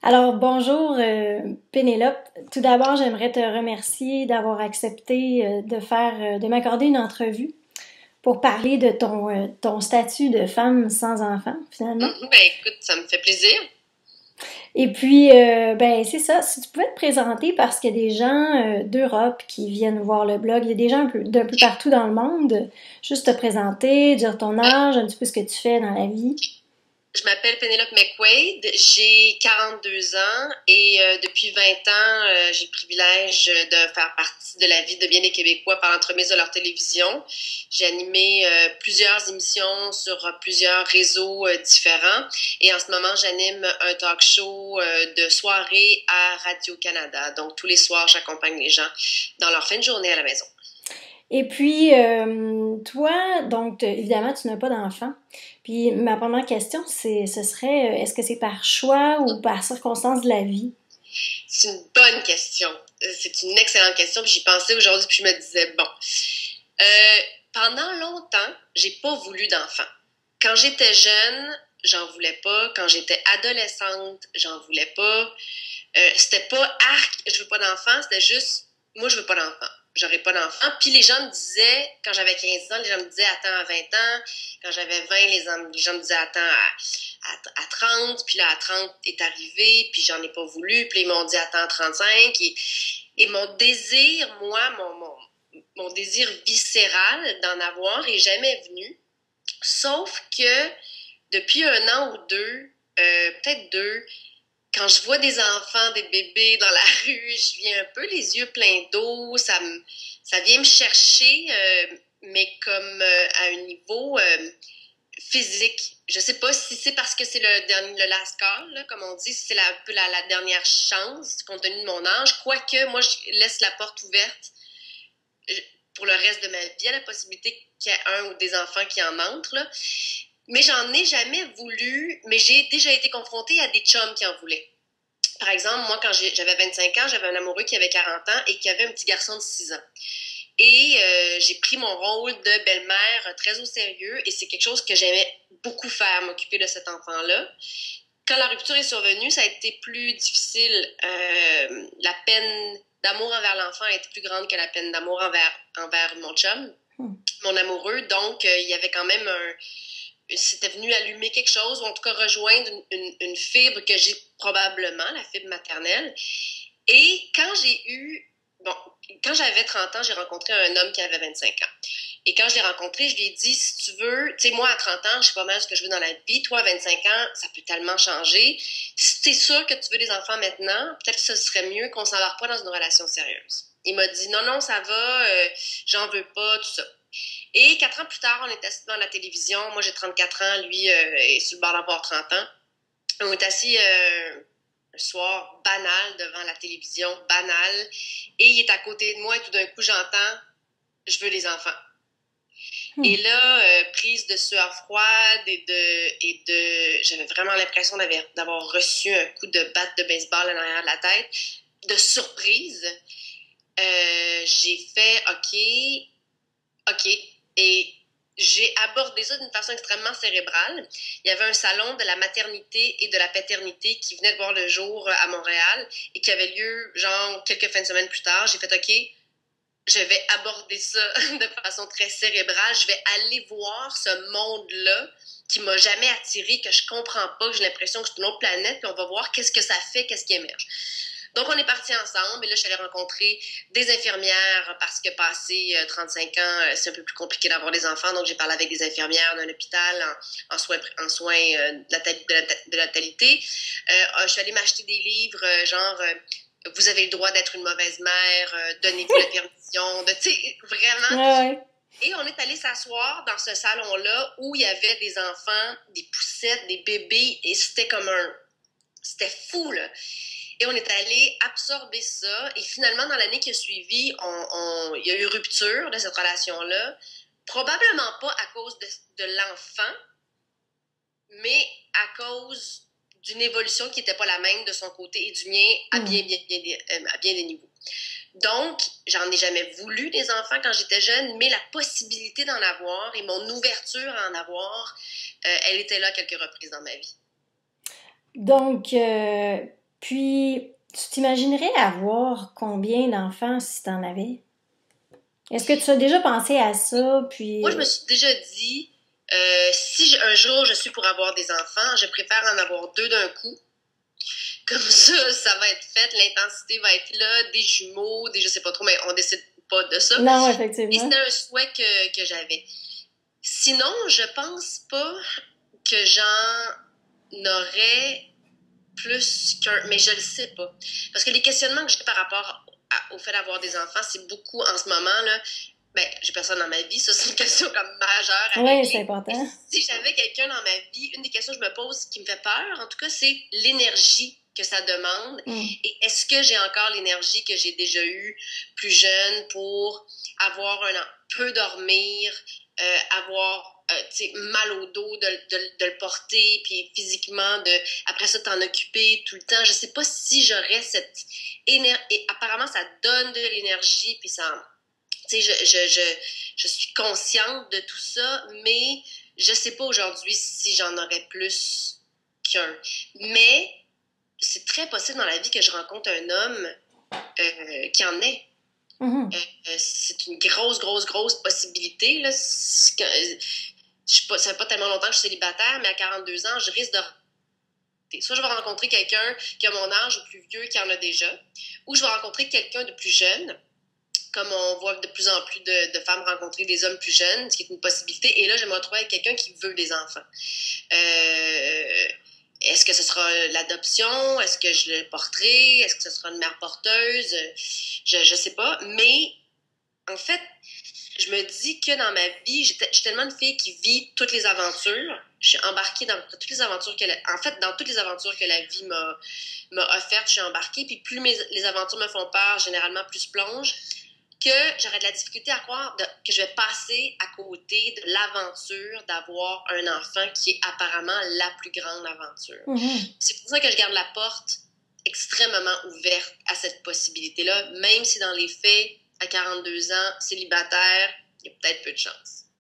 Alors, bonjour Pénélope. Tout d'abord, j'aimerais te remercier d'avoir accepté de m'accorder une entrevue pour parler de ton statut de femme sans enfant, finalement. Ben écoute, ça me fait plaisir. Et puis, ben c'est ça. Si tu pouvais te présenter, parce qu'il y a des gens d'Europe qui viennent voir le blog, il y a des gens d'un peu partout dans le monde. Juste te présenter, dire ton Ouais, âge, un petit peu ce que tu fais dans la vie. je m'appelle Penelope McQuaid, j'ai 42 ans et depuis 20 ans, j'ai le privilège de faire partie de la vie de bien des Québécois par l'entremise de leur télévision. J'ai animé plusieurs émissions sur plusieurs réseaux différents et en ce moment, j'anime un talk show de soirée à Radio-Canada. Donc, tous les soirs, j'accompagne les gens dans leur fin de journée à la maison. Et puis, toi, donc, évidemment, tu n'as pas d'enfant. Puis, ma première question, ce serait, est-ce que c'est par choix ou par circonstance de la vie? C'est une bonne question. C'est une excellente question. Puis j'y pensais aujourd'hui, puis je me disais, bon, euh, pendant longtemps, j'ai pas voulu d'enfant. Quand j'étais jeune, j'en voulais pas. Quand j'étais adolescente, j'en voulais pas. C'était pas arc, je veux pas d'enfant, c'était juste, moi, je veux pas d'enfant. J'aurais pas d'enfant. Puis les gens me disaient, quand j'avais 15 ans, les gens me disaient, attends à 20 ans. Quand j'avais 20, les gens me disaient, attends à 30. Puis là, à 30 est arrivé, puis j'en ai pas voulu. Puis ils m'ont dit, attends à 35. Et mon désir, moi, mon désir viscéral d'en avoir est jamais venu. Sauf que depuis un an ou deux, peut-être deux, quand je vois des enfants, des bébés dans la rue, je viens un peu les yeux pleins d'eau, ça vient me chercher, mais comme à un niveau physique. Je sais pas si c'est parce que c'est le last call, là, comme on dit, si c'est un peu la dernière chance, compte tenu de mon âge. Quoique, moi, je laisse la porte ouverte euh, pour le reste de ma vie, à la possibilité qu'il y ait un ou des enfants qui en entrent, là. Mais j'en ai jamais voulu, mais j'ai déjà été confrontée à des chums qui en voulaient. Par exemple, moi, quand j'avais 25 ans, j'avais un amoureux qui avait 40 ans et qui avait un petit garçon de 6 ans. Et j'ai pris mon rôle de belle-mère très au sérieux et c'est quelque chose que j'aimais beaucoup faire, m'occuper de cet enfant-là. Quand la rupture est survenue, ça a été plus difficile. La peine d'amour envers l'enfant a été plus grande que la peine d'amour envers mon chum, Hmm. mon amoureux. Donc, il y avait quand même c'était venu allumer quelque chose, ou en tout cas rejoindre une fibre que j'ai probablement, la fibre maternelle. Et bon, quand j'avais 30 ans, j'ai rencontré un homme qui avait 25 ans. Et quand je l'ai rencontré, je lui ai dit, si tu veux, tu sais, moi, à 30 ans, je sais pas mal ce que je veux dans la vie. Toi, à 25 ans, ça peut tellement changer. Si t'es sûr que tu veux des enfants maintenant, peut-être que ce serait mieux qu'on s'embarque pas dans une relation sérieuse. Il m'a dit, non, non, ça va, j'en veux pas, tout ça. Et 4 ans plus tard, on est assis devant la télévision. Moi, j'ai 34 ans, lui est sur le bord d'avoir 30 ans. On est assis un soir banal devant la télévision, banal. Et il est à côté de moi et tout d'un coup, j'entends, je veux les enfants. Hmm. Et là, prise de sueur froide j'avais vraiment l'impression d'avoir reçu un coup de batte de baseball en arrière de la tête, de surprise. J'ai fait OK. Et j'ai abordé ça d'une façon extrêmement cérébrale. Il y avait un salon de la maternité et de la paternité qui venait de voir le jour à Montréal et qui avait lieu, genre, quelques fins de semaine plus tard. J'ai fait OK, je vais aborder ça de façon très cérébrale. Je vais aller voir ce monde-là qui m'a jamais attiré, que je comprends pas, que j'ai l'impression que c'est une autre planète, puis on va voir qu'est-ce que ça fait, qu'est-ce qui émerge. Donc, on est partis ensemble et là, je suis allée rencontrer des infirmières parce que passé 35 ans, c'est un peu plus compliqué d'avoir des enfants. Donc, j'ai parlé avec des infirmières d'un hôpital en soins de la natalité. Je suis allée m'acheter des livres vous avez le droit d'être une mauvaise mère, donnez-vous la permission, tu sais, vraiment. Ouais, Et on est allé s'asseoir dans ce salon-là où il y avait des enfants, des poussettes, des bébés, et c'était fou, là. Et on est allé absorber ça. Et finalement, dans l'année qui a suivi, il y a eu rupture de cette relation-là. Probablement pas à cause de l'enfant, mais à cause d'une évolution qui n'était pas la même de son côté et du mien à ouais. bien des niveaux. Donc, j'en ai jamais voulu des enfants quand j'étais jeune, mais la possibilité d'en avoir et mon ouverture à en avoir, elle était là à quelques reprises dans ma vie. Donc, Puis, tu t'imaginerais avoir combien d'enfants si t'en avais? Est-ce que tu as déjà pensé à ça? Puis, Moi, je me suis déjà dit, si un jour je suis pour avoir des enfants, je préfère en avoir deux d'un coup. Comme ça va être fait, l'intensité va être là, des jumeaux, des je sais pas trop, mais on décide pas de ça. non, Et effectivement. c'était un souhait que j'avais. Sinon, je pense pas que j'en aurais plus qu'un, mais je le sais pas. Parce que les questionnements que j'ai par rapport au fait d'avoir des enfants, c'est beaucoup en ce moment, là. Ben, j'ai personne dans ma vie, ça c'est une question comme majeure à Oui, c'est régler. important. Si j'avais quelqu'un dans ma vie, une des questions que je me pose qui me fait peur, en tout cas, c'est l'énergie que ça demande. Et est-ce que j'ai encore l'énergie que j'ai déjà eue plus jeune pour avoir peu dormir, avoir mal au dos de le porter, puis physiquement, après ça, t'en occuper tout le temps. Je sais pas si j'aurais cette énergie. Et apparemment, ça donne de l'énergie, puis ça. Tu sais, je suis consciente de tout ça, mais je sais pas aujourd'hui si j'en aurais plus qu'un. Mais c'est très possible dans la vie que je rencontre un homme qui en ait. C'est une grosse possibilité. Là. Ça fait pas tellement longtemps que je suis célibataire, mais à 42 ans, je risque de... Soit je vais rencontrer quelqu'un qui a mon âge ou plus vieux qui en a déjà, ou je vais rencontrer quelqu'un de plus jeune, comme on voit de plus en plus de femmes rencontrer des hommes plus jeunes, ce qui est une possibilité. Et là, je vais me retrouver avec quelqu'un qui veut des enfants. Est-ce que ce sera l'adoption? Est-ce que je le porterai? Est-ce que ce sera une mère porteuse? Je sais pas. Mais en fait, je me dis que dans ma vie, j'ai tellement une fille qui vit toutes les aventures. Je suis embarquée dans toutes les aventures dans toutes les aventures que la vie m'a offertes, je suis embarquée. Puis plus les aventures me font peur, généralement, plus je plonge. Que j'aurais de la difficulté à croire que je vais passer à côté de l'aventure d'avoir un enfant qui est apparemment la plus grande aventure. C'est pour ça que je garde la porte extrêmement ouverte à cette possibilité-là, même si dans les faits, à 42 ans, célibataire, il y a peut-être peu de chance.